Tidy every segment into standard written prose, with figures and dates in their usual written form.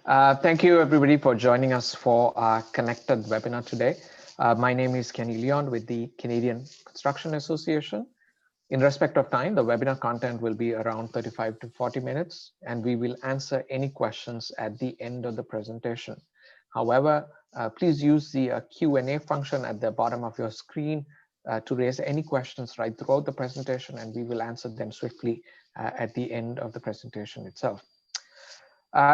Thank you everybody for joining us for our connected webinar today. My name is Kenny Leon with the Canadian Construction Association. In respect of time, the webinar content will be around 35 to 40 minutes, and we will answer any questions at the end of the presentation. However, please use the Q&A function at the bottom of your screen to raise any questions right throughout the presentation, and we will answer them swiftly at the end of the presentation itself.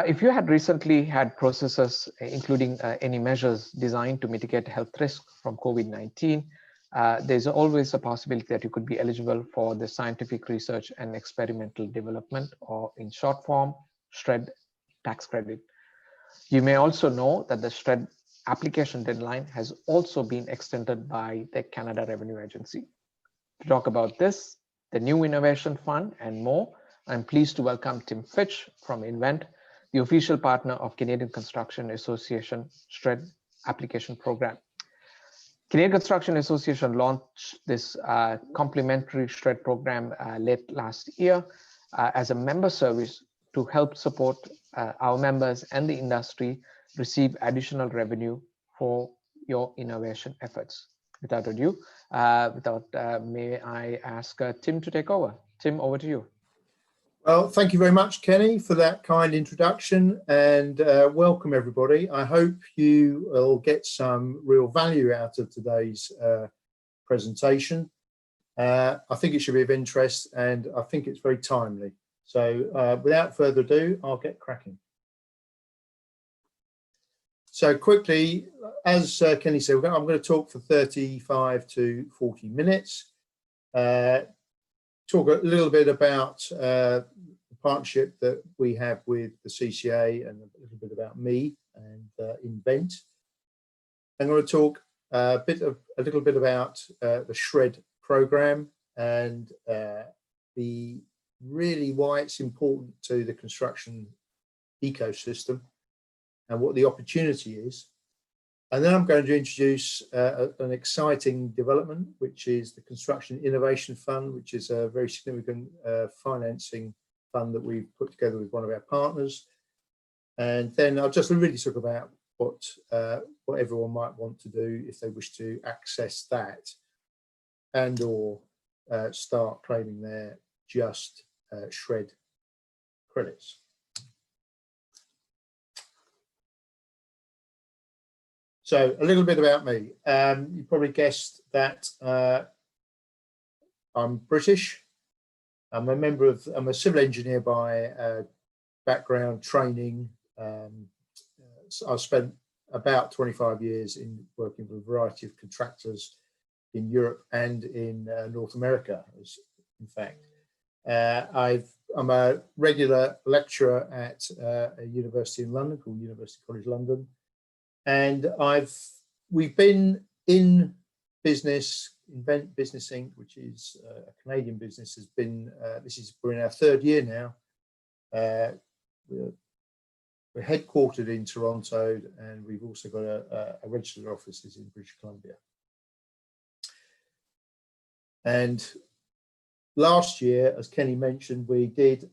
If you had recently had processes, including any measures designed to mitigate health risk from COVID-19, there's always a possibility that you could be eligible for the Scientific Research and Experimental Development, or in short form, SR&ED tax credit. You may also know that the SR&ED application deadline has also been extended by the Canada Revenue Agency. To talk about this, the new Innovation Fund, and more, I'm pleased to welcome Tim Fitch from Invennt, the official partner of Canadian Construction Association SR&ED application program. Canadian Construction Association launched this complementary SR&ED program late last year as a member service to help support our members and the industry receive additional revenue for your innovation efforts. Without ado, may I ask Tim to take over. Tim, over to you. Well, thank you very much, Kenny, for that kind introduction, and welcome everybody. I hope you will get some real value out of today's presentation. I think it should be of interest, and I think it's very timely. So without further ado, I'll get cracking. So quickly, as Kenny said, I'm going to talk for 35 to 40 minutes. Talk a little bit about the partnership that we have with the CCA, and a little bit about me and Invennt. I'm going to talk a little bit about the SR&ED program, and really why it's important to the construction ecosystem and what the opportunity is. And then I'm going to introduce an exciting development, which is the Construction Innovation Fund, which is a very significant financing fund that we've put together with one of our partners. And then I'll just really talk about what everyone might want to do if they wish to access that, and or start claiming their just SR&ED credits. So a little bit about me. You probably guessed that I'm British. I'm a civil engineer by background training. I've spent about 25 years in working with a variety of contractors in Europe and in North America, in fact. I'm a regular lecturer at a university in London called University College London. And we've been in business. Invennt Business Inc., which is a Canadian business, has been. We're in our third year now. We're headquartered in Toronto, and we've also got a registered offices in British Columbia. And last year, as Kenny mentioned, we did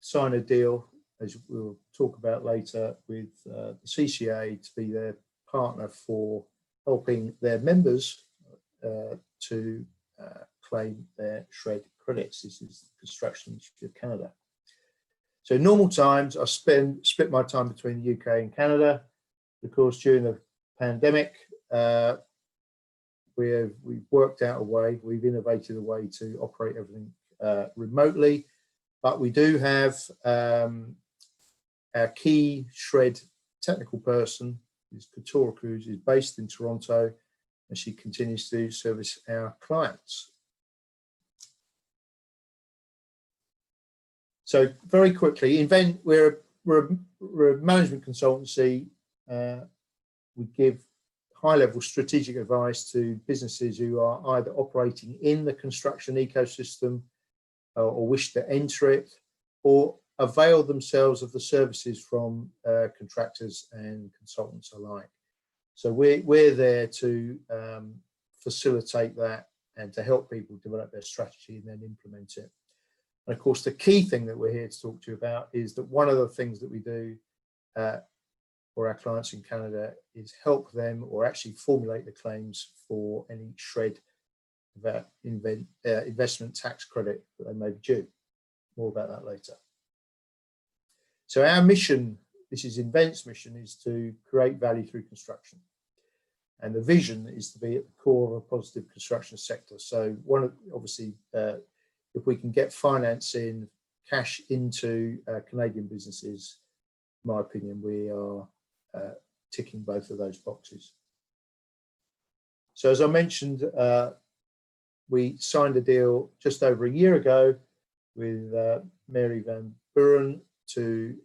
sign a deal, as we'll talk about later, with the CCA to be their partner for helping their members to claim their SR&ED credits. This is the Construction Industry of Canada. So in normal times, I split my time between the UK and Canada. Of course, during the pandemic, we've worked out a way, we've innovated a way to operate everything remotely, but we do have our key SR&ED technical person, is Katora Cruz, is based in Toronto, and she continues to service our clients. So very quickly, Invennt, we're a management consultancy. We give high-level strategic advice to businesses who are either operating in the construction ecosystem or wish to enter it, or avail themselves of the services from contractors and consultants alike. So we're there to facilitate that and to help people develop their strategy and then implement it. And of course, the key thing that we're here to talk to you about is that one of the things that we do for our clients in Canada is help them, or actually formulate the claims for any SR&ED investment tax credit that they may be due. More about that later. So our mission, this is Invent's mission, is to create value through construction. And the vision is to be at the core of a positive construction sector. So obviously, if we can get financing, cash into Canadian businesses, in my opinion, we are ticking both of those boxes. So as I mentioned, we signed a deal just over a year ago with Mary Van Buren to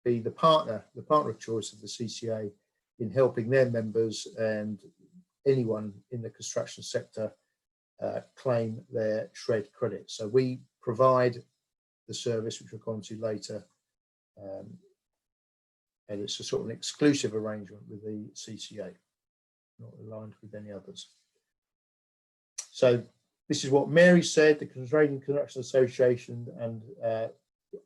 be the partner of choice of the CCA in helping their members and anyone in the construction sector claim their SR&ED credit. So we provide the service, which we'll go on to later, and it's a sort of an exclusive arrangement with the CCA, not aligned with any others. So this is what Mary said: the Canadian Construction Association and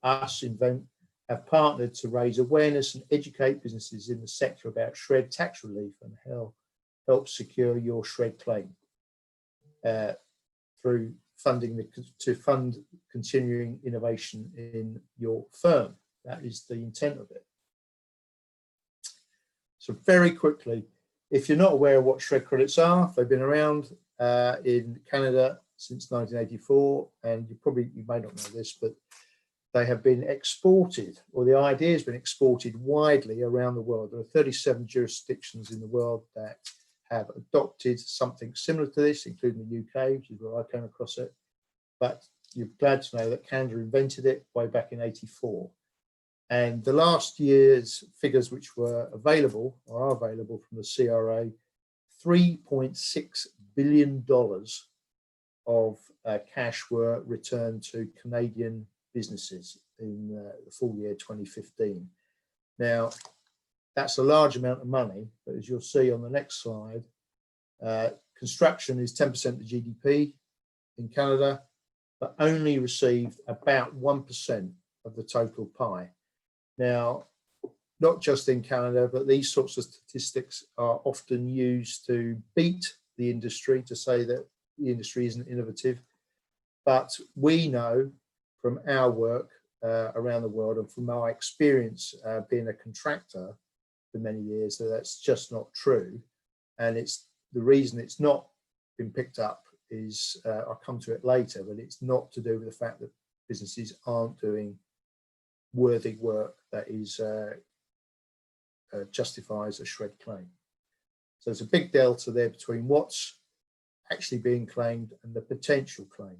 us, Invennt, have partnered to raise awareness and educate businesses in the sector about SR&ED tax relief and help secure your SR&ED claim through funding to fund continuing innovation in your firm. That is the intent of it. So very quickly, if you're not aware of what SR&ED credits are, they've been around in Canada since 1984, and you may not know this, but they have been exported, or the idea has been exported widely around the world. There are 37 jurisdictions in the world that have adopted something similar to this, including the UK, which is where I came across it. But you're glad to know that Canada invented it way back in '84. And the last year's figures, which were available or are available from the CRA, $3.6 billion of cash were returned to Canadian businesses in the full year 2015. Now, that's a large amount of money, but as you'll see on the next slide, construction is 10% of the GDP in Canada, but only received about 1% of the total pie. Now, not just in Canada, but these sorts of statistics are often used to beat the industry, to say that the industry isn't innovative. But we know from our work around the world and from our experience being a contractor for many years that that's just not true. And it's the reason it's not been picked up is, I'll come to it later, but it's not to do with the fact that businesses aren't doing worthy work that is justifies a SR&ED claim. So there's a big delta there between what's actually being claimed and the potential claim.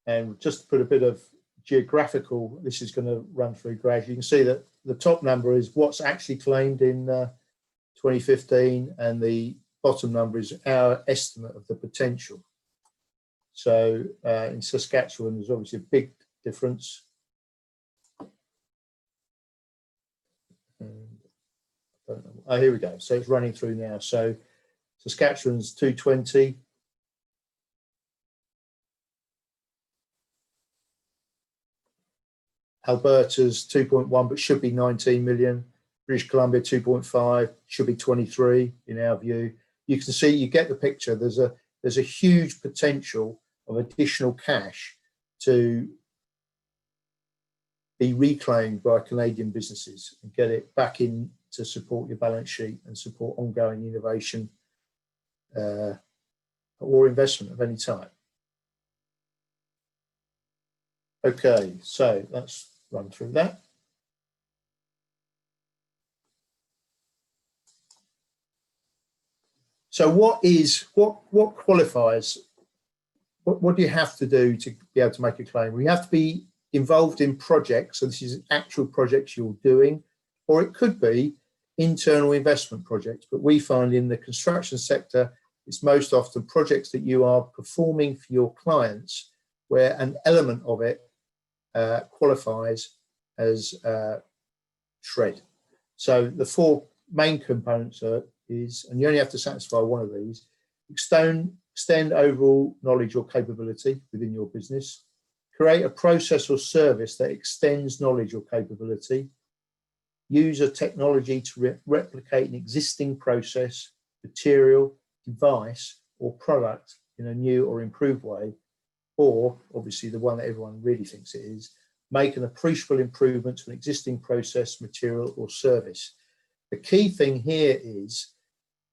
And just to put a bit of geographical, this is going to run through gradually. You can see that the top number is what's actually claimed in 2015, and the bottom number is our estimate of the potential. So in Saskatchewan, there's obviously a big difference. I don't know. Oh, here we go. So it's running through now. So Saskatchewan's 220. Alberta's 2.1, but should be 19 million. British Columbia 2.5, should be 23 in our view. You can see, you get the picture. There's a huge potential of additional cash to be reclaimed by Canadian businesses and get it back in to support your balance sheet and support ongoing innovation or investment of any type. Okay, so let's run through that. So what qualifies? What do you have to do to be able to make a claim? We have to be involved in projects. So this is actual projects you're doing, or it could be internal investment projects. But we find in the construction sector, it's most often projects that you are performing for your clients where an element of it qualifies as SR&ED. So the four main components is, and you only have to satisfy one of these: external extend overall knowledge or capability within your business, create a process or service that extends knowledge or capability, use a technology to replicate an existing process, material, device, or product in a new or improved way, or obviously the one that everyone really thinks it is, make an appreciable improvement to an existing process, material, or service. The key thing here is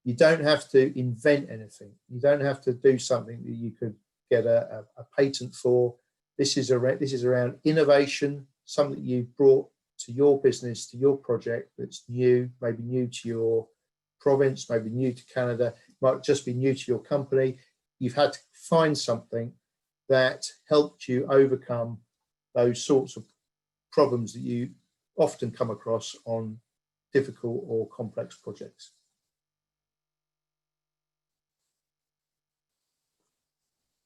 you don't have to invent anything. You don't have to do something that you could get a patent for. This is around innovation, something you've brought to your business, to your project that's new, maybe new to your province, maybe new to Canada, might just be new to your company. You've had to find something that helped you overcome those sorts of problems that you often come across on difficult or complex projects.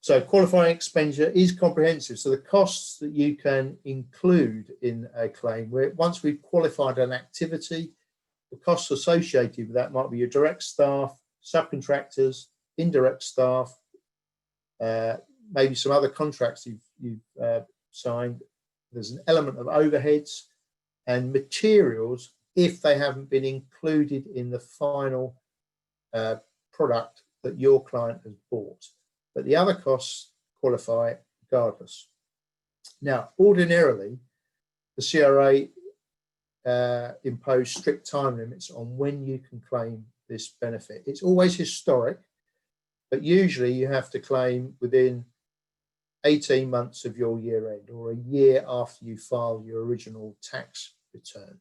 So qualifying expenditure is comprehensive. So the costs that you can include in a claim, where once we've qualified an activity, the costs associated with that might be your direct staff, subcontractors, indirect staff, maybe some other contracts you've signed. There's an element of overheads and materials if they haven't been included in the final product that your client has bought. But the other costs qualify regardless. Now, ordinarily, the CRA impose strict time limits on when you can claim this benefit. It's always historic, but usually you have to claim within 18 months of your year end or a year after you file your original tax return.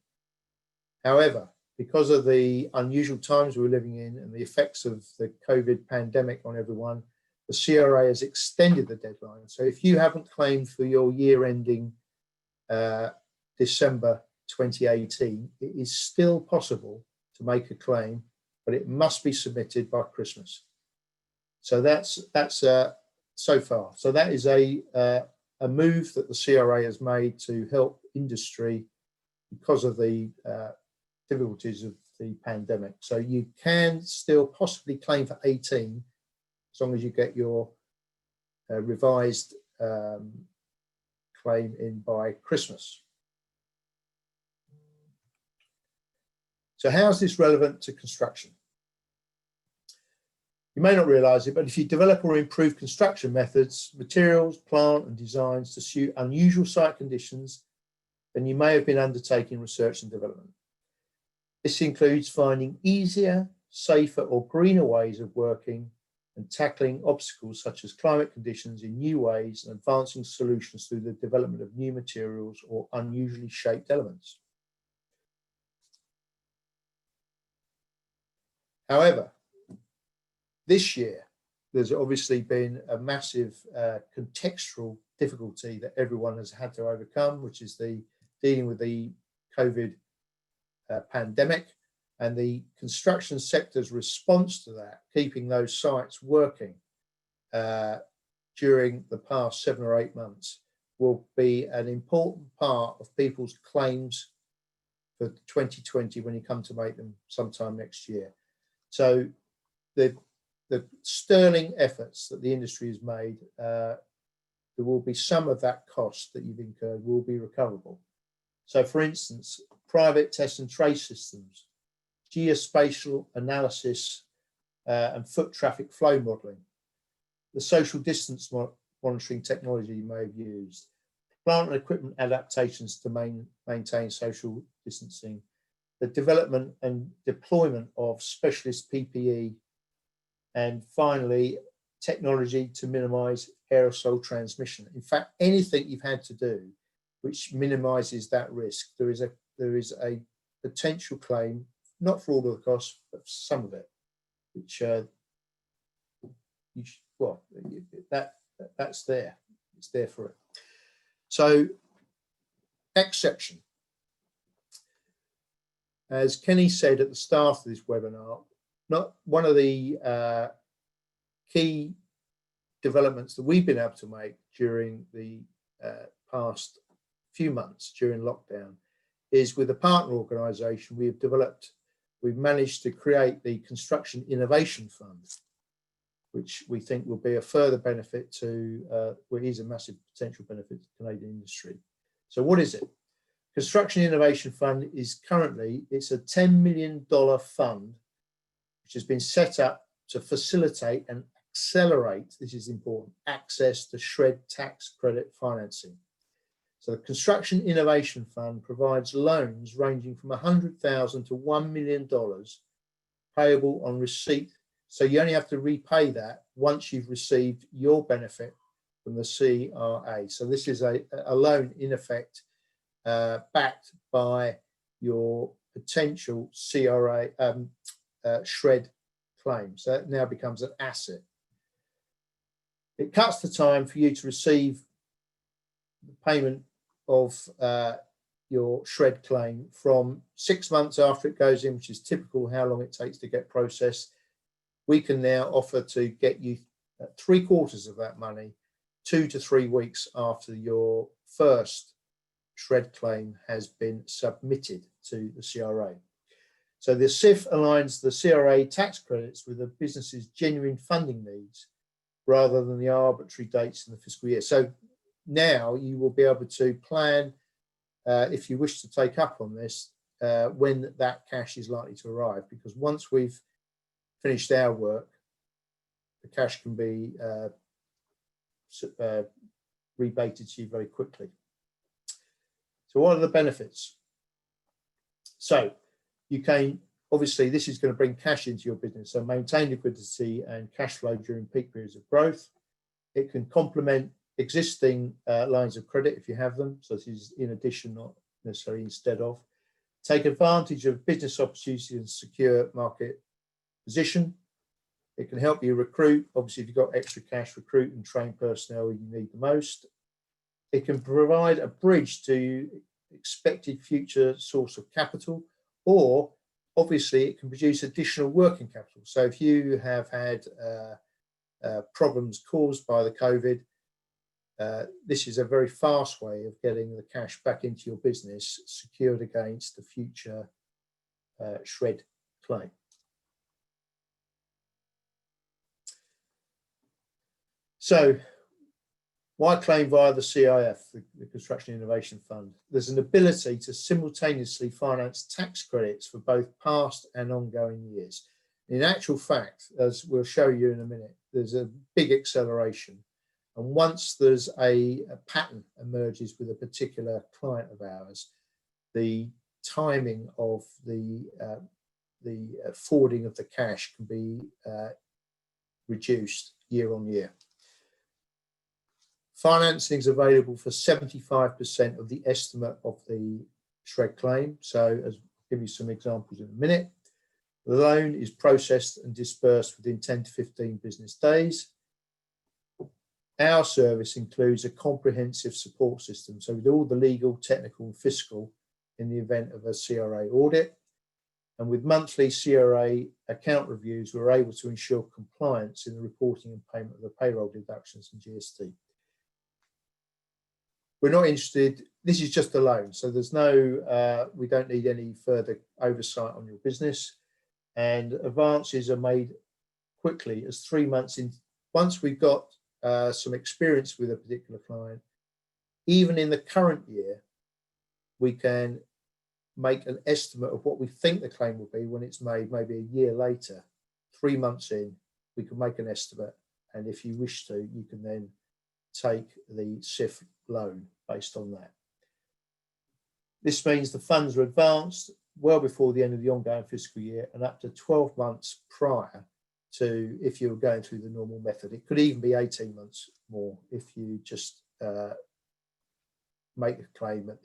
However, because of the unusual times we're living in and the effects of the COVID pandemic on everyone, the CRA has extended the deadline. So if you haven't claimed for your year ending December 2018, it is still possible to make a claim, but it must be submitted by Christmas. So that's so far. So that is a move that the CRA has made to help industry because of the difficulties of the pandemic. So you can still possibly claim for 18 as long as you get your revised claim in by Christmas. So how is this relevant to construction? You may not realise it, but if you develop or improve construction methods, materials, plant and designs to suit unusual site conditions, then you may have been undertaking research and development. This includes finding easier, safer or greener ways of working and tackling obstacles such as climate conditions in new ways and advancing solutions through the development of new materials or unusually shaped elements. However, this year, there's obviously been a massive contextual difficulty that everyone has had to overcome, which is the dealing with the COVID pandemic and the construction sector's response to that, keeping those sites working during the past 7 or 8 months will be an important part of people's claims for 2020 when you come to make them sometime next year. So the sterling efforts that the industry has made, there will be some of that cost that you've incurred will be recoverable. So for instance, private test and trace systems, geospatial analysis and foot traffic flow modelling, the social distance monitoring technology you may have used, plant and equipment adaptations to maintain social distancing, the development and deployment of specialist PPE, and finally, technology to minimise aerosol transmission. In fact, anything you've had to do which minimises that risk, there is a potential claim, not for all of the costs, but for some of it, which that's there. It's there for it. So, exception. As Kenny said at the start of this webinar, not one of the key developments that we've been able to make during the past few months during lockdown is with a partner organisation we've managed to create the Construction Innovation Fund. which we think will be a further benefit to, well, is a massive potential benefit to the Canadian industry. So what is it? Construction Innovation Fund is currently, it's a $10 million fund, which has been set up to facilitate and accelerate, this is important, access to SR&ED tax credit financing. So the Construction Innovation Fund provides loans ranging from $100,000 to $1 million payable on receipt. So you only have to repay that once you've received your benefit from the CRA. So this is a loan in effect backed by your potential CRA SR&ED claim. So that now becomes an asset. It cuts the time for you to receive the payment of your SR&ED claim from 6 months after it goes in, which is typical how long it takes to get processed. We can now offer to get you 3/4 of that money 2 to 3 weeks after your first SR&ED claim has been submitted to the CRA. So the CIF aligns the CRA tax credits with a business's genuine funding needs rather than the arbitrary dates in the fiscal year. So now you will be able to plan, if you wish to take up on this, when that cash is likely to arrive, because once we've finished our work, the cash can be rebated to you very quickly. So what are the benefits? So you can, obviously this is going to bring cash into your business, so maintain liquidity and cash flow during peak periods of growth. It can complement existing lines of credit if you have them, so this is in addition, not necessarily instead of. Take advantage of business opportunities and secure market position. It can help you recruit, obviously if you've got extra cash, recruit and train personnel you need the most. It can provide a bridge to expected future source of capital, or obviously it can produce additional working capital. So if you have had problems caused by the COVID, this is a very fast way of getting the cash back into your business, secured against the future SR&ED claim. So why claim via the CIF, the Construction Innovation Fund? There's an ability to simultaneously finance tax credits for both past and ongoing years. In actual fact, as we'll show you in a minute, there's a big acceleration. And once there's a pattern emerges with a particular client of ours, the timing of the forwarding of the cash can be reduced year on year. Financing is available for 75% of the estimate of the SR&ED claim. So I'll give you some examples in a minute. The loan is processed and dispersed within 10 to 15 business days. Our service includes a comprehensive support system, so with all the legal, technical and fiscal in the event of a CRA audit. And with monthly CRA account reviews, we're able to ensure compliance in the reporting and payment of the payroll deductions and GST. We're not interested, this is just a loan, so there's no, we don't need any further oversight on your business, and advances are made quickly as 3 months in. Once we've got some experience with a particular client, even in the current year, we can make an estimate of what we think the claim will be when it's made, maybe a year later. 3 months in, we can make an estimate, and if you wish to, you can then take the CIF loan based on that. This means the funds are advanced well before the end of the ongoing fiscal year and up to 12 months prior to if you were going through the normal method. It could even be 18 months more if you just make a claim at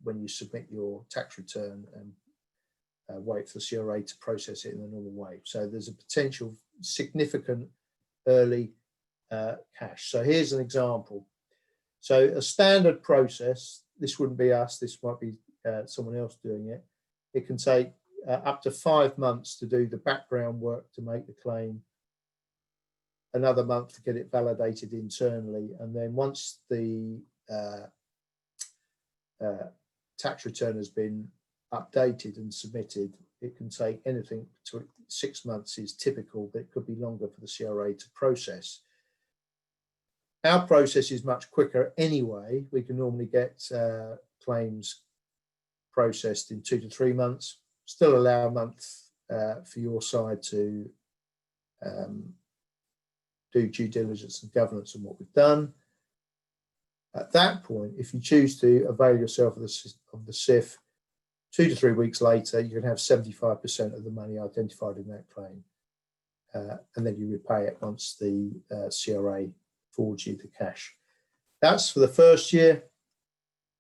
when you submit your tax return and wait for the CRA to process it in the normal way. So there's a potential significant early cash. So here's an example. So a standard process, this wouldn't be us, this might be someone else doing it. It can take up to 5 months to do the background work to make the claim, another month to get it validated internally, and then once the tax return has been updated and submitted, it can take anything to 6 months is typical, but it could be longer for the CRA to process. Our process is much quicker anyway. We can normally get claims processed in 2 to 3 months, still allow a month for your side to do due diligence and governance on what we've done. At that point, if you choose to avail yourself of the SIF, 2 to 3 weeks later, you can have 75% of the money identified in that claim. And then you repay it once the CRA forwards you the cash. That's for the first year.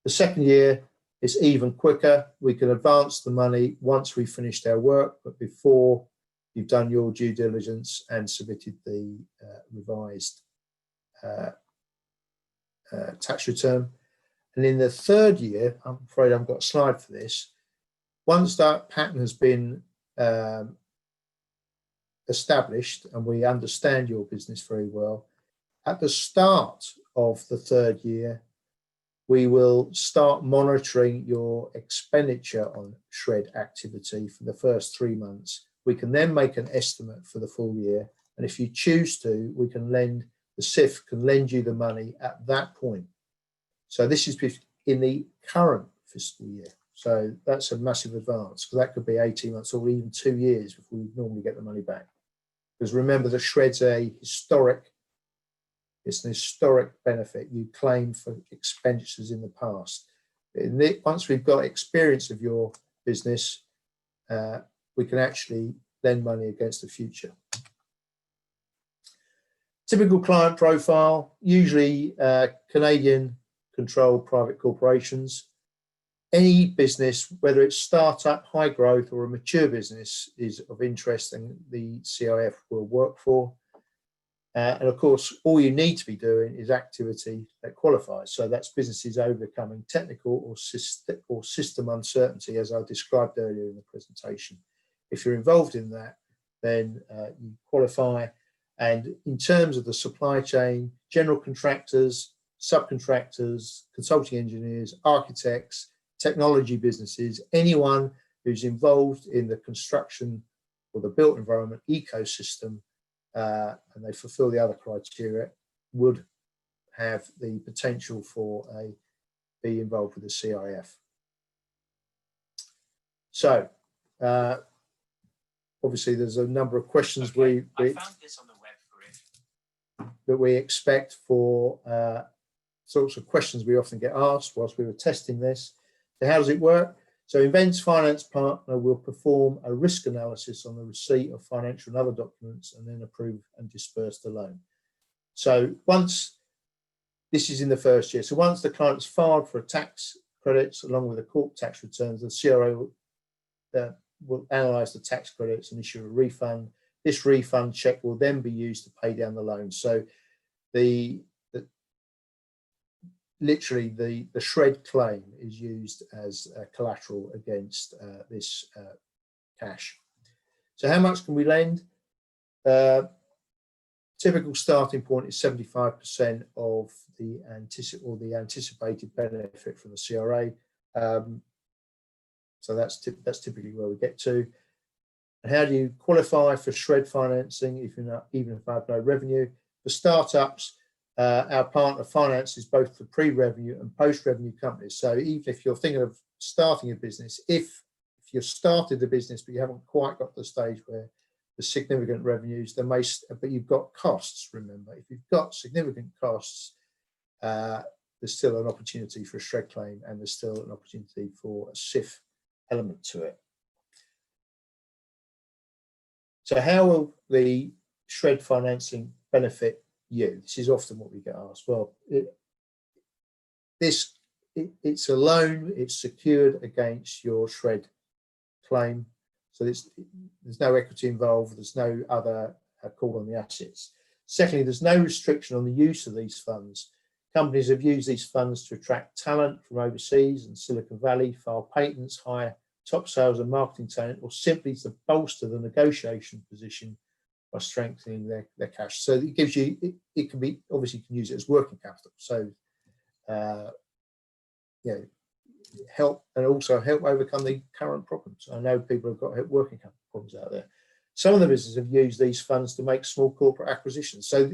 The second year is even quicker. We can advance the money once we've finished our work, but before you've done your due diligence and submitted the revised tax return. And in the third year, I'm afraid I've got a slide for this. Once that pattern has been established and we understand your business very well, at the start of the third year, we will start monitoring your expenditure on SR&ED activity for the first 3 months. We can then make an estimate for the full year. And if you choose to, we can lend, the SIF can lend you the money at that point. So this is in the current fiscal year. So that's a massive advance, because that could be 18 months or even 2 years before we normally get the money back. Because remember, the SR&ED's it's an historic benefit. You claim for expenditures in the past. Once we've got experience of your business, we can actually lend money against the future. Typical client profile, usually Canadian controlled private corporations. Any business, whether it's startup, high growth, or a mature business, is of interest and the CIF will work for. And of course, all you need to be doing is activity that qualifies. So that's businesses overcoming technical or system uncertainty, as I described earlier in the presentation. If you're involved in that, then you qualify. And in terms of the supply chain, general contractors, subcontractors, consulting engineers, architects, technology businesses, anyone who's involved in the construction or the built environment ecosystem, and they fulfill the other criteria, would have the potential for be involved with the CIF. So obviously there's a number of questions I found this on the web for it. That we expect for sorts of questions we often get asked whilst we were testing this. So how does it work? So Invent's finance partner will perform a risk analysis on the receipt of financial and other documents and then approve and disperse the loan. So once, this is in the first year, so once the client's filed for tax credits along with the corp tax returns, the CRO will analyse the tax credits and issue a refund. This refund cheque will then be used to pay down the loan. So literally the SR&ED claim is used as collateral against this cash. So how much can we lend? Typical starting point is 75% of the anticipated benefit from the CRA. So that's typically where we get to. And how do you qualify for SR&ED financing even if I have no revenue? For startups, our partner finances both the pre-revenue and post-revenue companies. So even if you're thinking of starting a business, if you've started the business but you haven't quite got to the stage where there's significant revenues, but you've got costs, remember. If you've got significant costs, there's still an opportunity for a SR&ED claim and there's still an opportunity for a SIF element to it. So how will the SR&ED financing benefit you? This is often what we get asked. Well, it's a loan, it's secured against your SR&ED claim. So there's no equity involved, there's no other call on the assets. Secondly, there's no restriction on the use of these funds. Companies have used these funds to attract talent from overseas and Silicon Valley, file patents, hire top sales and marketing talent, or simply to bolster the negotiation position by strengthening their cash. So it gives you, it can be, obviously you can use it as working capital. So, help, and also help overcome the current problems. I know people have got working capital problems out there. Some of the businesses have used these funds to make small corporate acquisitions. So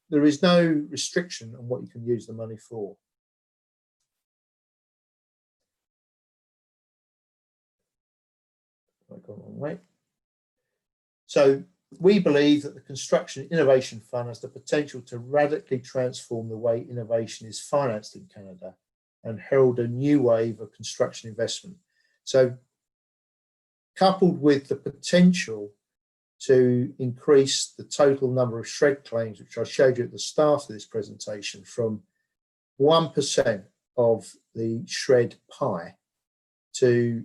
there is no restriction on what you can use the money for. I've gone the wrong way. So we believe that the Construction Innovation Fund has the potential to radically transform the way innovation is financed in Canada and herald a new wave of construction investment. So coupled with the potential to increase the total number of SR&ED claims, which I showed you at the start of this presentation, from 1% of the SR&ED pie to,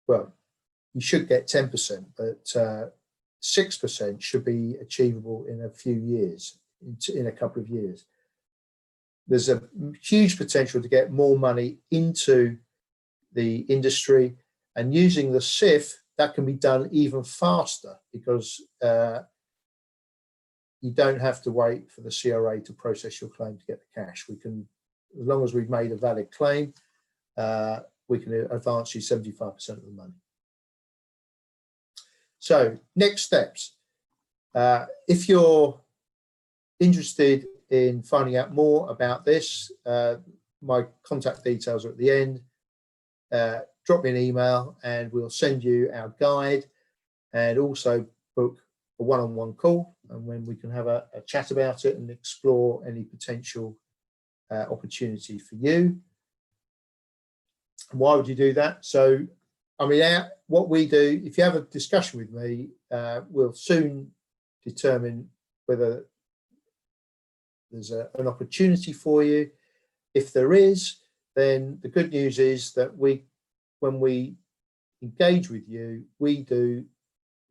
well, you should get 10%, but 6% should be achievable in a few years, in a couple of years. There's a huge potential to get more money into the industry, and using the SIF, that can be done even faster because you don't have to wait for the CRA to process your claim to get the cash. We can, as long as we've made a valid claim, we can advance you 75% of the money. So next steps. If you're interested in finding out more about this, my contact details are at the end. Drop me an email and we'll send you our guide, and also book a one-on-one call, and when we can have a chat about it and explore any potential opportunity for you. Why would you do that? So, I mean, what we do, if you have a discussion with me, we'll soon determine whether there's an opportunity for you. If there is, then the good news is that when we engage with you, we do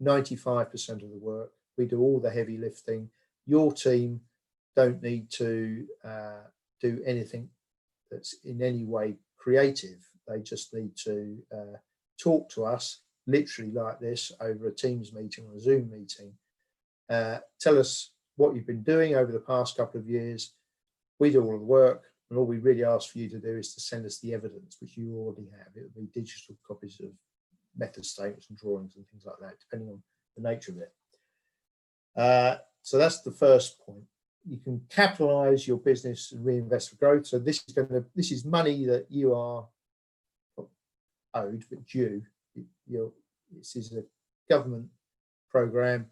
95% of the work. We do all the heavy lifting. Your team don't need to do anything that's in any way creative. They just need to talk to us, literally like this, over a Teams meeting or a Zoom meeting. Tell us what you've been doing over the past couple of years. We do all of the work, and all we really ask for you to do is to send us the evidence, which you already have. It will be digital copies of method statements and drawings and things like that, depending on the nature of it. So that's the first point. You can capitalize your business and reinvest for growth. So this is money that you are owed but due. This is a government program.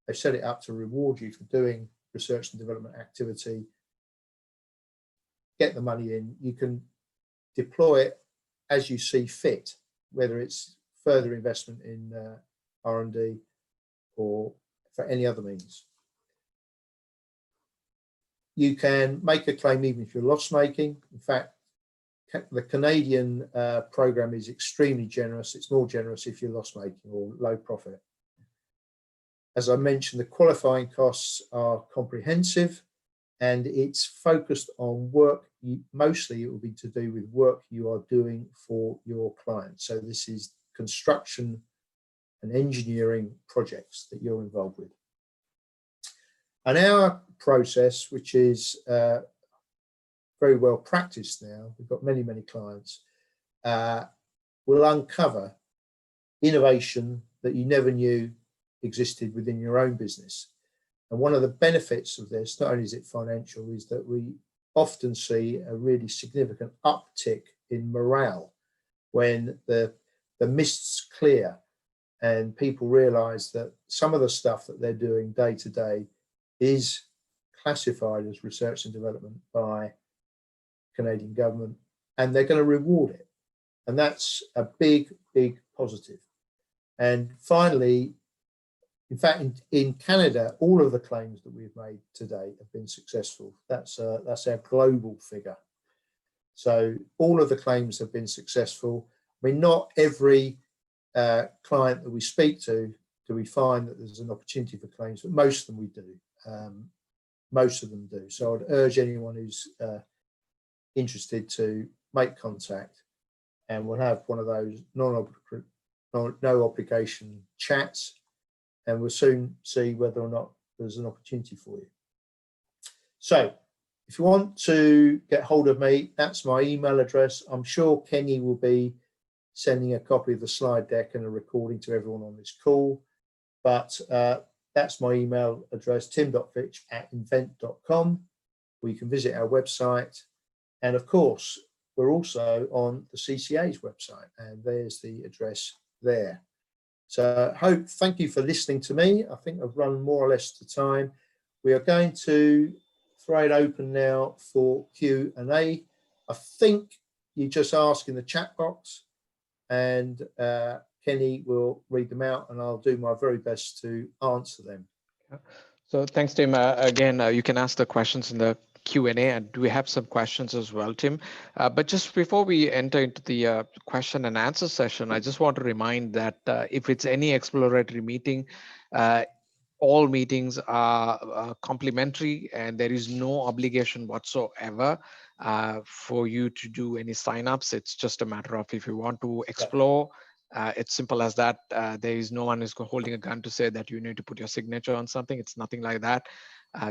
They've set it up to reward you for doing research and development activity. Get the money in. You can deploy it as you see fit, whether it's further investment in R&D or for any other means. You can make a claim even if you're loss making. In fact, the Canadian program is extremely generous. It's more generous if you're loss making or low profit. As I mentioned, the qualifying costs are comprehensive, and it's focused on work. Mostly it will be to do with work you are doing for your clients. So this is construction and engineering projects that you're involved with. And our process, which is very well practiced now, we've got many, many clients, will uncover innovation that you never knew existed within your own business. And one of the benefits of this, not only is it financial, is that we often see a really significant uptick in morale when the mists clear and people realize that some of the stuff that they're doing day to day is classified as research and development by Canadian government, and they're going to reward it. And that's a big, big positive. And finally, in fact, in Canada, all of the claims that we've made today have been successful. That's our global figure. So all of the claims have been successful. I mean, not every client that we speak to do we find that there's an opportunity for claims, but most of them we do. Most of them do. So I'd urge anyone who's interested to make contact, and we'll have one of those no obligation chats, and we'll soon see whether or not there's an opportunity for you. So If you want to get hold of me, that's my email address. I'm sure Kenny will be sending a copy of the slide deck and a recording to everyone on this call. But that's my email address, tim.fitch@invennt.com, where you can visit our website. And of course, we're also on the CCA's website, and there's the address there. So thank you for listening to me. I think I've run more or less to time. We are going to throw it open now for Q&A. I think you just ask in the chat box, and Kenny will read them out, and I'll do my very best to answer them. So thanks, Tim. Again, you can ask the questions in the Q&A, and we have some questions as well, Tim. But just before we enter into the question and answer session, I just want to remind that if it's any exploratory meeting, all meetings are complimentary, and there is no obligation whatsoever for you to do any signups. It's just a matter of if you want to explore, it's simple as that. There is no one who's holding a gun to say that you need to put your signature on something. It's nothing like that.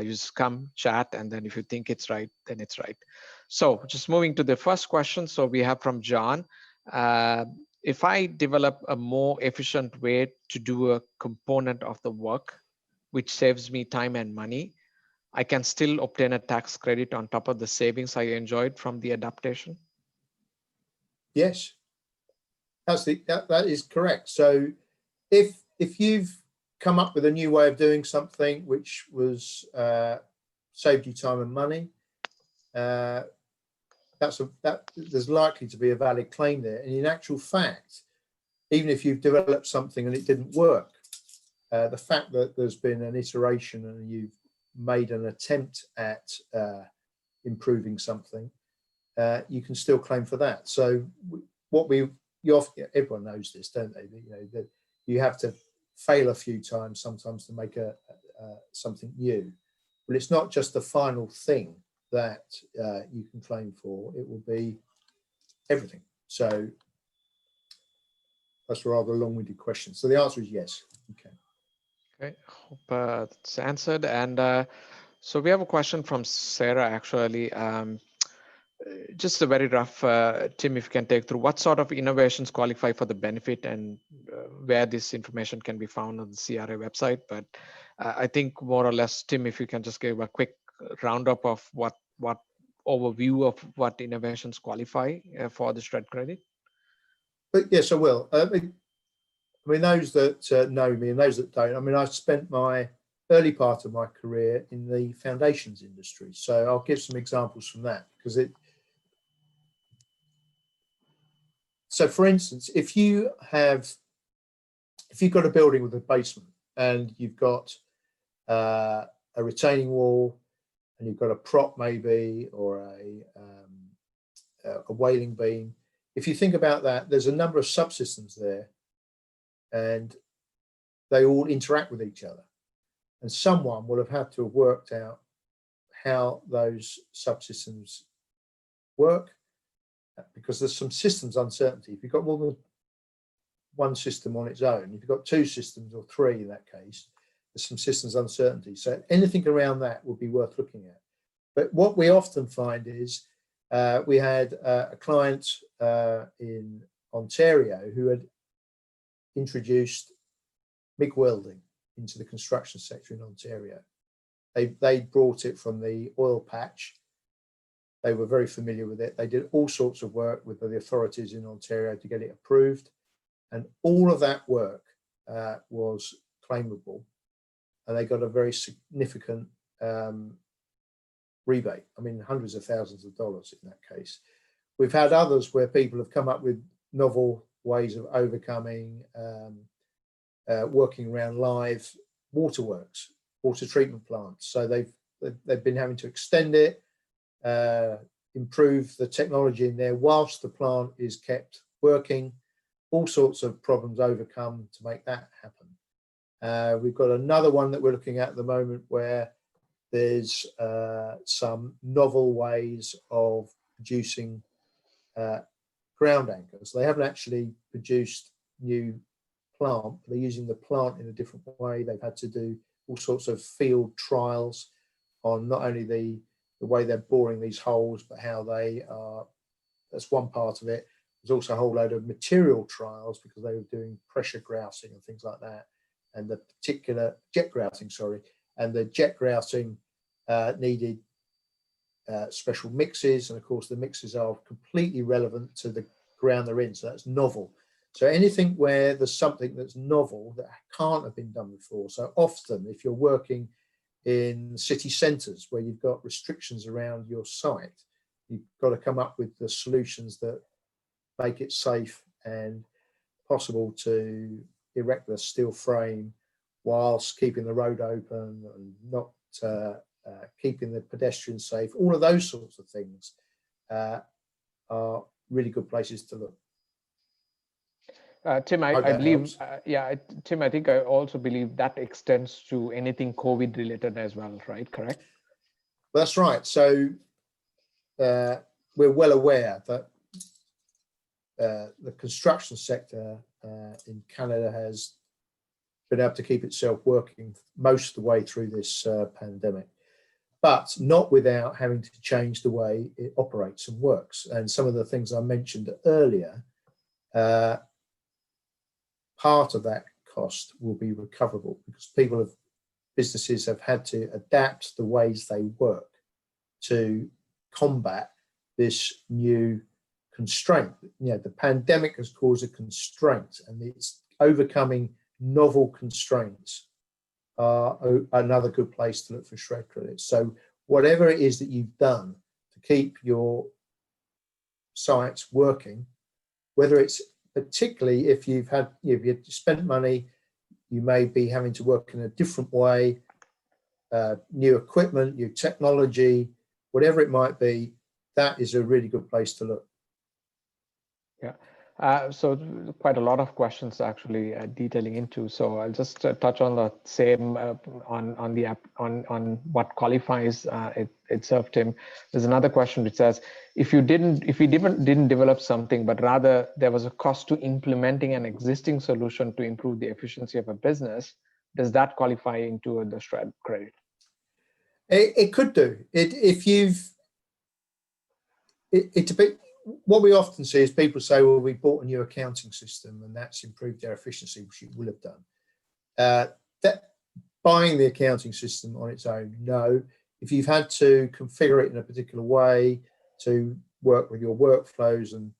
You just come, chat, and then if you think it's right, then it's right. So just moving to the first question. So we have from John. If I develop a more efficient way to do a component of the work, which saves me time and money, I can still obtain a tax credit on top of the savings I enjoyed from the adaptation? Yes, that is correct. So if you've come up with a new way of doing something which was saved you time and money, there's likely to be a valid claim there. And in actual fact, even if you've developed something and it didn't work, the fact that there's been an iteration and you've made an attempt at improving something, you can still claim for that. So everyone knows this, don't they? You know, that you have to fail a few times sometimes to make something new. But it's not just the final thing that you can claim for. It will be everything. So that's a rather long-winded question. So the answer is yes. Okay. Okay, hope that's answered. And so we have a question from Sarah, actually. Just a very rough, Tim, if you can take through what sort of innovations qualify for the benefit, and where this information can be found on the CRA website. But I think more or less, Tim, if you can just give a quick roundup of what overview of what innovations qualify for the SR&ED credit. But yes, I will. I mean, those that know me and those that don't, I mean, I spent my early part of my career in the foundations industry. So I'll give some examples from that, because so for instance, if you've got a building with a basement and you've got a retaining wall and you've got a prop maybe, or a wailing beam, if you think about that, there's a number of subsystems there and they all interact with each other. And someone will have had to have worked out how those subsystems work, because there's some systems uncertainty. If you've got more than one system on its own, if you've got two systems or three in that case, there's some systems uncertainty. So anything around that would be worth looking at. But what we often find is we had a client in Ontario who had introduced MIG welding into the construction sector in Ontario. They brought it from the oil patch. They were very familiar with it. They did all sorts of work with the authorities in Ontario to get it approved. And all of that work was claimable. And they got a very significant rebate. I mean, hundreds of thousands of dollars in that case. We've had others where people have come up with novel ways of overcoming, working around live waterworks, water treatment plants. So they've been having to extend it, improve the technology in there whilst the plant is kept working. All sorts of problems overcome to make that happen. We've got another one that we're looking at the moment where there's some novel ways of producing ground anchors. They haven't actually produced new plant, they're using the plant in a different way. They've had to do all sorts of field trials on not only the the way they're boring these holes, but how they are, that's one part of it. There's also a whole load of material trials because they were doing pressure grousing and things like that. And the particular jet grouting, and the jet grouting needed special mixes. And of course, the mixes are completely relevant to the ground they're in. So that's novel. So anything where there's something that's novel that can't have been done before. So often if you're working in city centres where you've got restrictions around your site, you've got to come up with the solutions that make it safe and possible to erect the steel frame whilst keeping the road open and not keeping the pedestrians safe. All of those sorts of things are really good places to look. Tim, I believe, Tim, I think I also believe that extends to anything COVID related as well, right? Correct? Well, that's right. So we're well aware that the construction sector in Canada has been able to keep itself working most of the way through this pandemic, but not without having to change the way it operates and works. And some of the things I mentioned earlier, part of that cost will be recoverable because businesses have had to adapt the ways they work to combat this new constraint. You know, the pandemic has caused a constraint, and it's overcoming novel constraints are another good place to look for shred credits. So whatever it is that you've done to keep your sites working, whether it's particularly if you've spent money, you may be having to work in a different way, new equipment, new technology, whatever it might be, that is a really good place to look. Yeah, so quite a lot of questions actually detailing into. So I'll just touch on the same on what qualifies itself, Tim. There's another question which says, if we didn't develop something, but rather there was a cost to implementing an existing solution to improve the efficiency of a business, does that qualify into the SR&ED credit? It could do. It's a bit. What we often see is people say, well, we bought a new accounting system and that's improved their efficiency, which it will have done. That buying the accounting system on its own, no. If you've had to configure it in a particular way to work with your workflows, and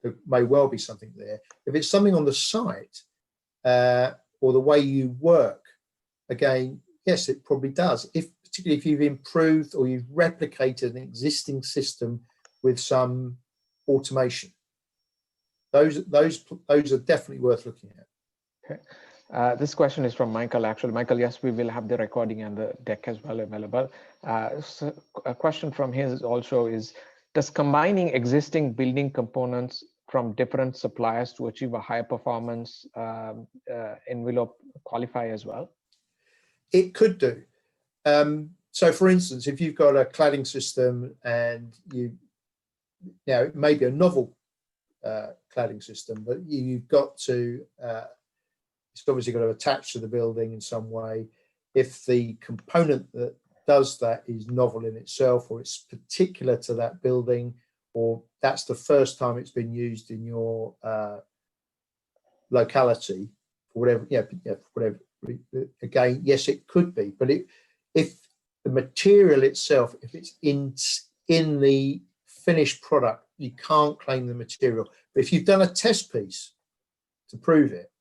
there may well be something there. If it's something on the site or the way you work, again, yes, it probably does. Particularly if you've improved or you've replicated an existing system with some automation, those are definitely worth looking at. Okay. This question is from Michael. Actually, Michael, yes, we will have the recording and the deck as well available. So a question from his also is, does combining existing building components from different suppliers to achieve a higher performance envelope qualify as well? It could do. So for instance, if you've got a cladding system and it may be a novel cladding system, but you've got to, it's obviously got to attach to the building in some way. If the component that does that is novel in itself, or it's particular to that building, or that's the first time it's been used in your locality, for whatever, again, yes, it could be. But if the material itself, if it's in the finished product, you can't claim the material. But if you've done a test piece to prove it,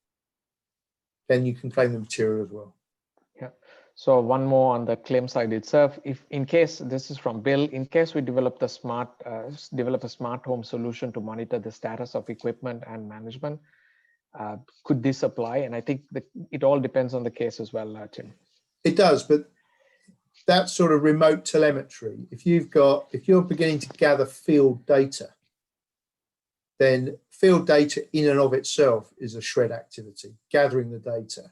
then you can claim the material as well. Yeah. So one more on the claim side itself. If in case, this is from Bill, in case we develop a smart home solution to monitor the status of equipment and management, could this apply? And I think that it all depends on the case as well, Tim. It does, but that sort of remote telemetry, if you're beginning to gather field data, then field data in and of itself is a SR&ED activity, gathering the data.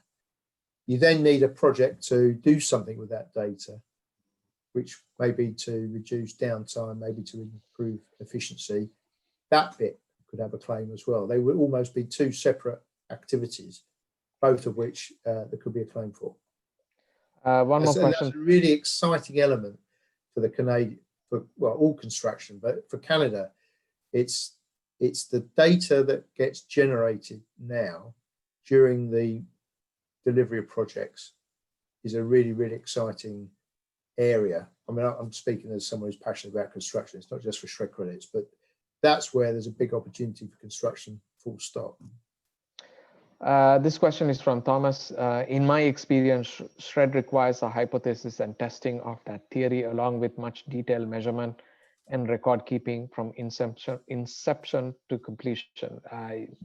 You then need a project to do something with that data, which may be to reduce downtime, maybe to improve efficiency. That bit could have a claim as well. They would almost be two separate activities, both of which there could be a claim for. One more question. That's a really exciting element for the for well, all construction, but for Canada, it's the data that gets generated now during the delivery of projects is a really, really exciting area. I mean, I'm speaking as someone who's passionate about construction. It's not just for SR&ED credits, but that's where there's a big opportunity for construction, full stop. This question is from Thomas. In my experience, SR&ED requires a hypothesis and testing of that theory along with much detailed measurement and record keeping from inception to completion.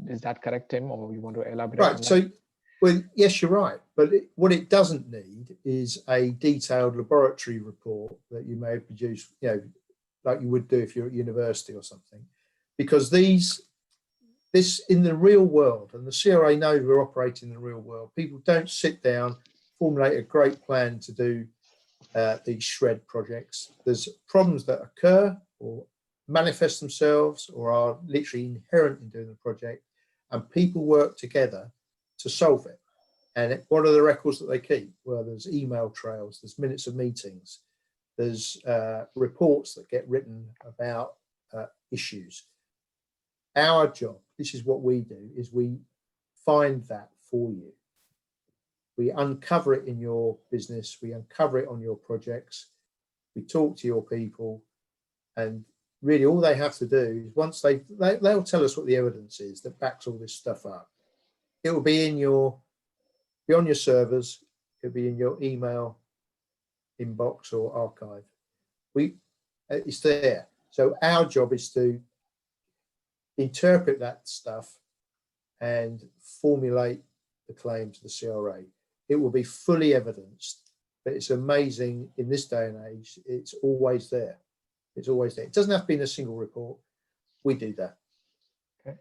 Is that correct, Tim, or you want to elaborate? Right. So, well, yes, you're right. But what it doesn't need is a detailed laboratory report that you may produce, you know, like you would do if you're at university or something, because this in the real world, and the CRA know we're operating in the real world, people don't sit down, formulate a great plan to do these SR&ED projects. There's problems that occur or manifest themselves or are literally inherent in doing the project, and people work together to solve it. And what are the records that they keep? Well, there's email trails, there's minutes of meetings, there's reports that get written about issues. Our job, this is what we do, is we find that for you. We uncover it in your business, we uncover it on your projects, we talk to your people, and really all they have to do is once they'll tell us what the evidence is that backs all this stuff up. It will be in be on your servers, it'll be in your email inbox or archive. It's there. So our job is to interpret that stuff and formulate the claim to the CRA. It will be fully evidenced, but it's amazing in this day and age, it's always there. It's always there. It doesn't have to be in a single report. We do that. Okay.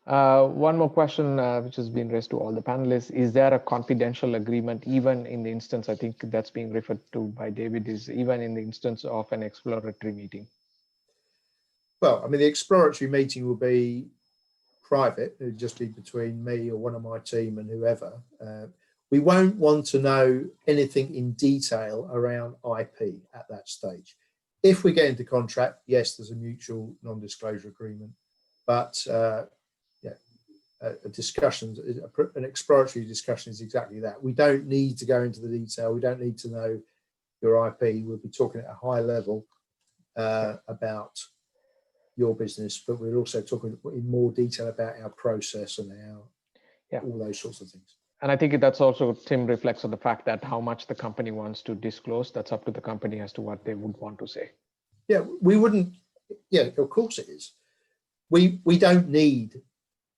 One more question which has been raised to all the panelists. Is there a confidential agreement, even in the instance, I think that's being referred to by David, is even in the instance of an exploratory meeting? Well, I mean, the exploratory meeting will be private. It'll just be between me or one of my team and whoever. We won't want to know anything in detail around IP at that stage. If we get into contract, yes, there's a mutual non-disclosure agreement, but an exploratory discussion is exactly that. We don't need to go into the detail. We don't need to know your IP. We'll be talking at a high level about your business, but we're also talking in more detail about our process and all those sorts of things. And I think that's also, Tim, reflects on the fact that how much the company wants to disclose, that's up to the company as to what they would want to say. Yeah, we wouldn't, of course it is. We don't need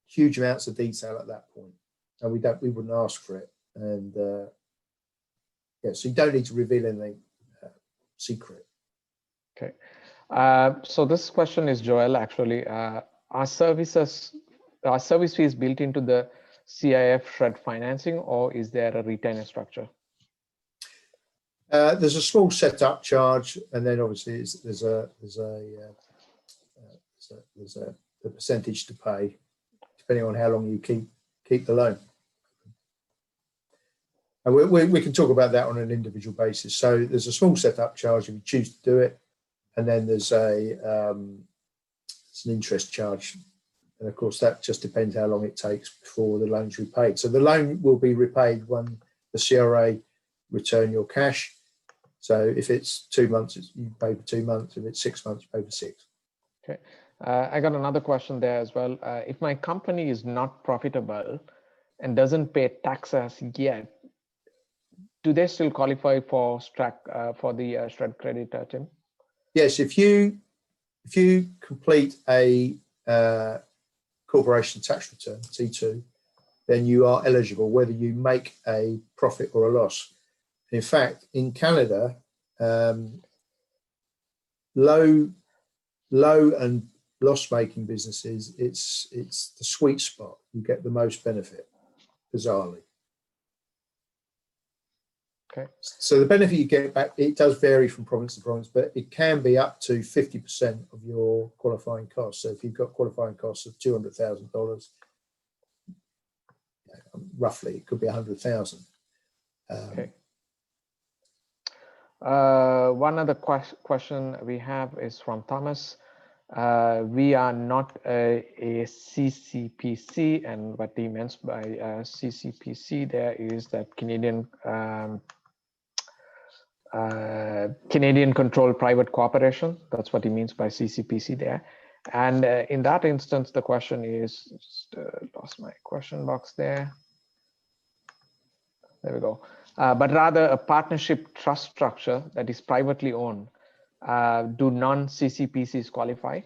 huge amounts of detail at that point, and we wouldn't ask for it. And so you don't need to reveal anything secret. Okay. So this question is Joel, actually. Are service fees built into the CIF SR&ED financing, or is there a retainer structure? There's a small setup charge, and then obviously there's a percentage to pay depending on how long you keep the loan. And we can talk about that on an individual basis. So there's a small setup charge if you choose to do it, and then there's an interest charge. And of course, that just depends how long it takes before the loan's repaid. So the loan will be repaid when the CRA return your cash. So if it's 2 months, you pay for 2 months. If it's 6 months, you pay for 6. Okay. I got another question there as well. If my company is not profitable and doesn't pay taxes yet, do they still qualify for the SR&ED credit, Tim? Yes, if you complete a corporation tax return, T2, then you are eligible whether you make a profit or a loss. In fact, in Canada, low and loss-making businesses, it's the sweet spot. You get the most benefit, bizarrely. Okay. So the benefit you get back, it does vary from province to province, but it can be up to 50% of your qualifying costs. So if you've got qualifying costs of $200,000, roughly, it could be 100,000. Okay. One other question we have is from Thomas. We are not a CCPC, and what he means by CCPC there is that Canadian Controlled Private Corporation. That's what he means by CCPC there. And in that instance, the question is, just lost my question box there. There we go. But rather a partnership trust structure that is privately owned. Do non-CCPCs qualify?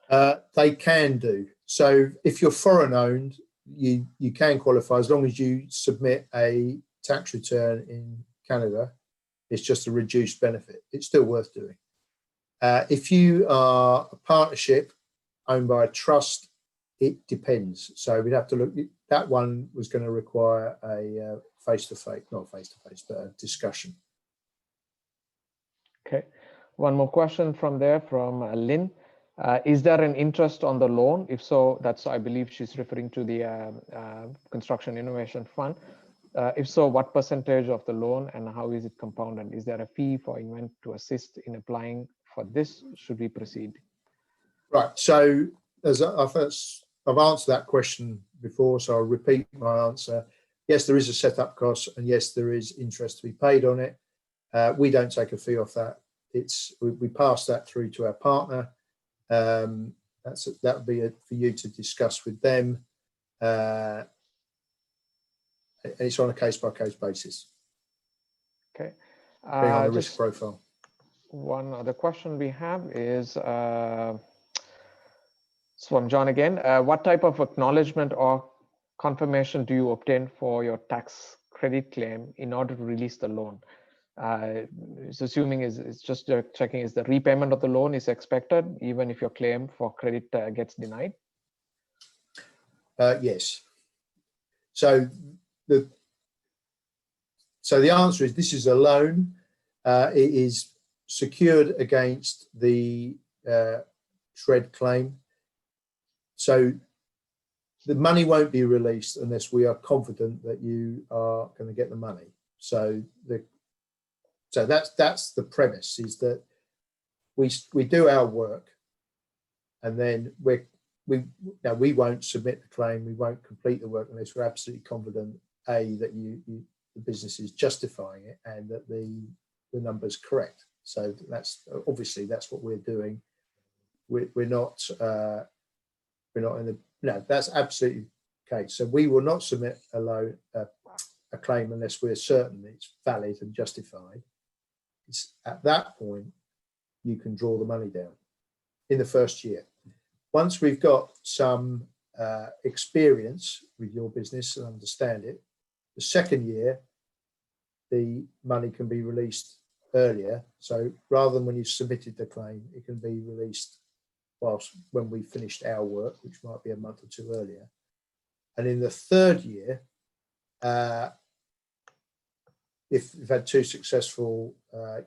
They can do. So if you're foreign owned, you can qualify as long as you submit a tax return in Canada. It's just a reduced benefit. It's still worth doing. If you are a partnership owned by a trust, it depends. So we'd have to look. That one was going to require a face-to-face, not face-to-face, but a discussion. Okay. One more question from there from Lynn. Is there an interest on the loan? If so, that's, I believe she's referring to the Construction Innovation Fund. If so, what percentage of the loan and how is it compounded? Is there a fee for Invennt to assist in applying for this? Should we proceed? Right. So as I've answered that question before, so I'll repeat my answer. Yes, there is a setup cost, and yes, there is interest to be paid on it. We don't take a fee off that. We pass that through to our partner. That would be for you to discuss with them. It's on a case-by-case basis. Okay. Depending on the risk profile. One other question we have is from John again. What type of acknowledgement or confirmation do you obtain for your tax credit claim in order to release the loan? It's assuming it's just checking is the repayment of the loan is expected even if your claim for credit gets denied? Yes. So the answer is this is a loan. It is secured against the SR&ED claim. So the money won't be released unless we are confident that you are going to get the money. So that's the premise, is that we do our work, and then we won't submit the claim, we won't complete the work unless we're absolutely confident that the business is justifying it and that the number's correct. So that's obviously that's what we're doing. We're not in the that's absolutely the case. So we will not submit a claim unless we're certain it's valid and justified. It's at that point you can draw the money down in the first year. Once we've got some experience with your business and understand it, the second year the money can be released earlier. So rather than when you've submitted the claim, it can be released when we finished our work, which might be a month or two earlier. And in the third year, if you've had 2 successful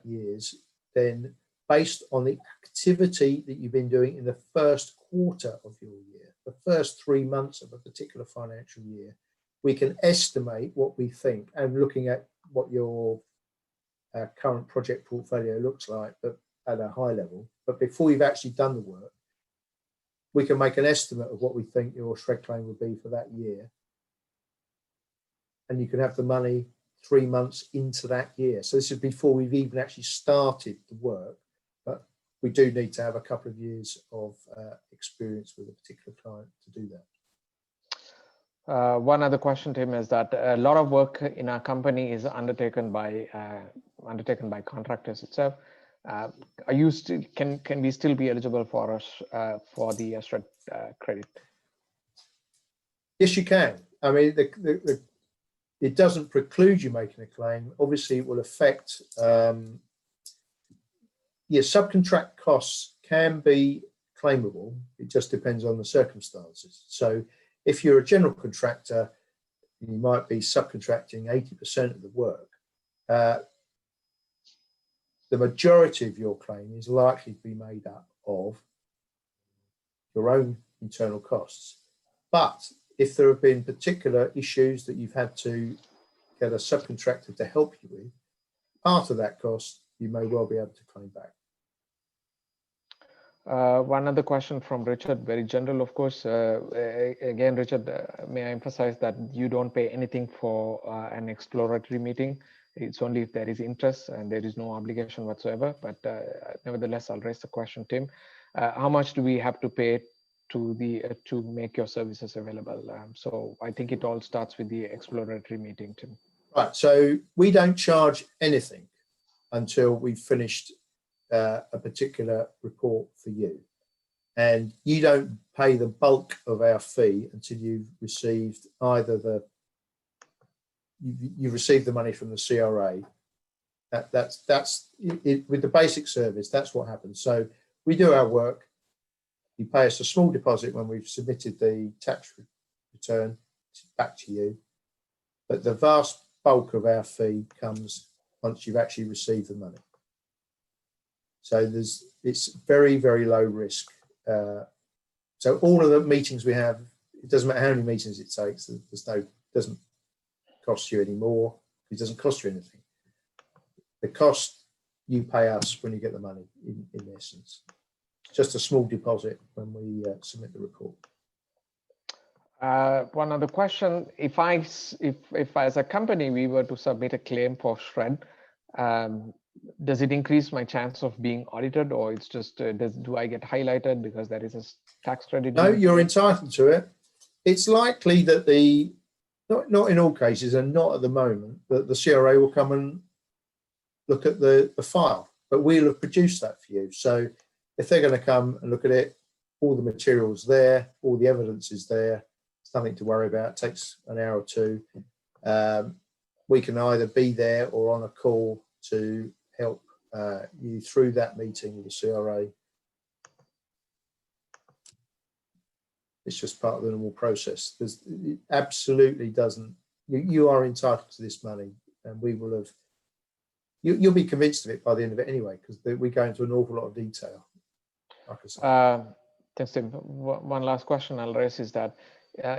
years, then based on the activity that you've been doing in the first quarter of your year, the first 3 months of a particular financial year, we can estimate what we think, and looking at what your current project portfolio looks like, but at a high level. But before you've actually done the work, we can make an estimate of what we think your SR&ED claim would be for that year. And you can have the money 3 months into that year. So this is before we've even actually started the work, but we do need to have a couple of years of experience with a particular client to do that. One other question, Tim, is that a lot of work in our company is undertaken by contractors itself. Are you still can we still be eligible for us for the SR&ED credit? Yes, you can. I mean, it doesn't preclude you making a claim. Obviously, it will affect. Subcontract costs can be claimable. It just depends on the circumstances. So, if you're a general contractor, you might be subcontracting 80% of the work. The majority of your claim is likely to be made up of your own internal costs. But if there have been particular issues that you've had to get a subcontractor to help you with, part of that cost, you may well be able to claim back. One other question from Richard, very general, of course. Again, Richard, may I emphasize that you don't pay anything for an exploratory meeting. It's only if there is interest, and there is no obligation whatsoever. But nevertheless, I'll raise the question, Tim. How much do we have to pay to make your services available? So I think it all starts with the exploratory meeting, Tim. Right. So we don't charge anything until we've finished a particular report for you, and you don't pay the bulk of our fee until you've received either you've received the money from the CRA. That's it, with the basic service. That's what happens. So we do our work. You pay us a small deposit when we've submitted the tax return back to you, but the vast bulk of our fee comes once you've actually received the money. So it's very, very low risk. So all of the meetings we have, it doesn't matter how many meetings it takes, doesn't cost you any more. It doesn't cost you anything. The cost you pay us when you get the money, in essence. Just a small deposit when we submit the report. One other question: if as a company we were to submit a claim for SR&ED, does it increase my chance of being audited, or it's just do I get highlighted because there is a tax credit? No, you're entitled to it. It's likely that not in all cases, and not at the moment, that the CRA will come and look at the file, but we'll have produced that for you. So if they're going to come and look at it, all the material's there, all the evidence is there. It's nothing to worry about. It takes an hour or two. We can either be there or on a call to help you through that meeting with the CRA. It's just part of the normal process. It absolutely doesn't. You are entitled to this money, and we will have. You'll be convinced of it by the end of it anyway, because we go into an awful lot of detail. Like I said. Thanks, Tim. One last question I'll raise is that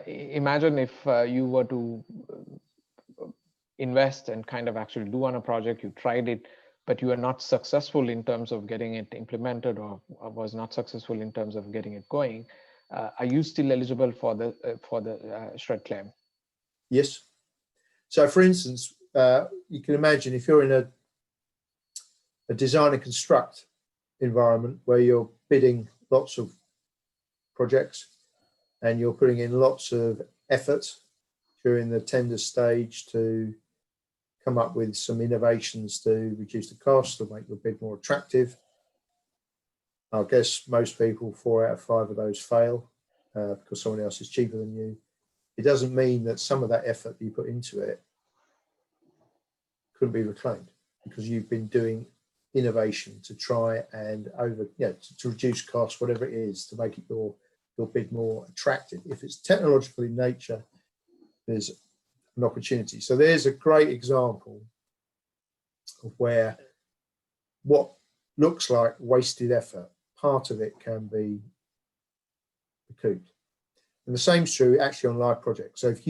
imagine if you were to invest and kind of actually do on a project, you tried it, but you are not successful in terms of getting it implemented, or was not successful in terms of getting it going. Are you still eligible for the SR&ED claim? Yes. So, for instance, you can imagine if you're in a design and construct environment where you're bidding lots of projects and you're putting in lots of effort during the tender stage to come up with some innovations to reduce the cost or make your bid more attractive. I guess most people, 4 out of 5 of those fail because someone else is cheaper than you. It doesn't mean that some of that effort you put into it couldn't be reclaimed, because you've been doing innovation to try and to reduce costs, whatever it is, to make it your bid more attractive. If it's technological in nature, there's an opportunity. So there's a great example of where what looks like wasted effort, part of it can be recouped. And the same is true actually on live projects. So if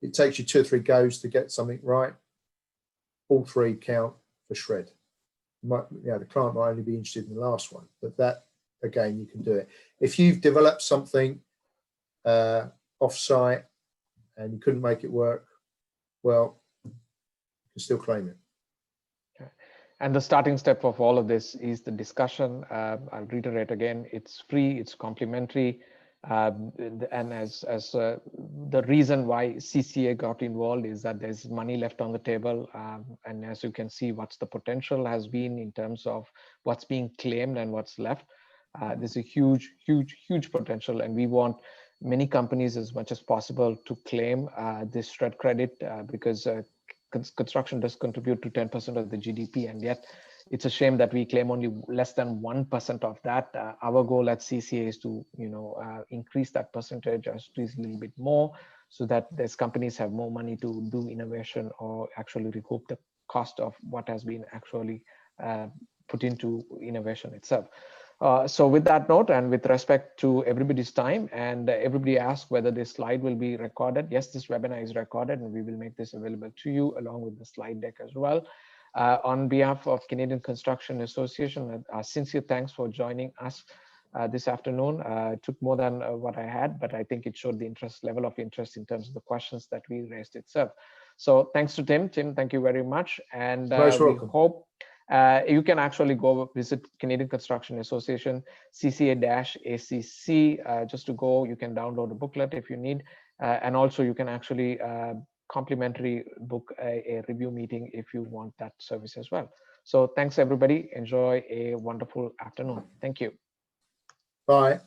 it takes you 2 or 3 goes to get something right, all 3 count for SR&ED. The client might only be interested in the last one, but that, again, you can do it. If you've developed something off-site and you couldn't make it work, well, you can still claim it. Okay. And the starting step of all of this is the discussion. I'll reiterate again, it's free, it's complimentary. And as the reason why CCA got involved is that there's money left on the table, and as you can see, what's the potential has been in terms of what's being claimed and what's left. There's a huge potential, and we want many companies as much as possible to claim this SR&ED credit because construction does contribute to 10% of the GDP, and yet it's a shame that we claim only less than 1% of that. Our goal at CCA is to, increase that percentage, or at least a little bit more, so that these companies have more money to do innovation or actually recoup the cost of what has been actually put into innovation itself. So with that note, and with respect to everybody's time, and everybody asked whether this slide will be recorded. Yes, this webinar is recorded, and we will make this available to you along with the slide deck as well. On behalf of Canadian Construction Association, sincere thanks for joining us this afternoon. It took more than what I had, but I think it showed the level of interest in terms of the questions that we raised itself. So thanks to Tim. Tim, thank you very much. And Most we welcome. hope you can actually go visit Canadian Construction Association, CCA-ACC, just to go. You can download a booklet if you need. And also you can actually complimentary book a review meeting if you want that service as well. So thanks everybody. Enjoy a wonderful afternoon. Thank you. Bye.